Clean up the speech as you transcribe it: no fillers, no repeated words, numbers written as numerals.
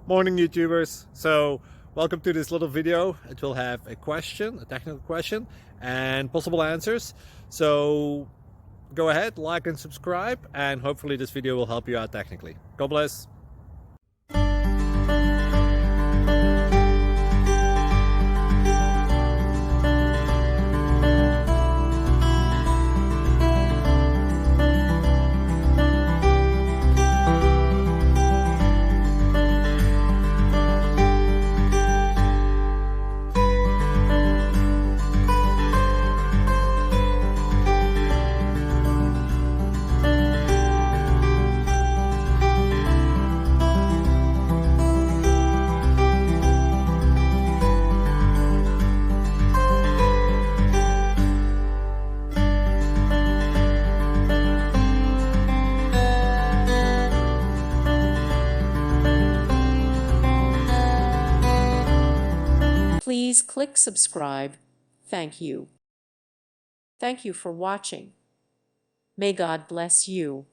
Morning YouTubers. So welcome to this little video. It will have a question, a technical question, and possible answers. So go ahead, like and subscribe, and hopefully this video will help you out technically. God bless. Please click subscribe. Thank you. Thank you for watching. May God bless you.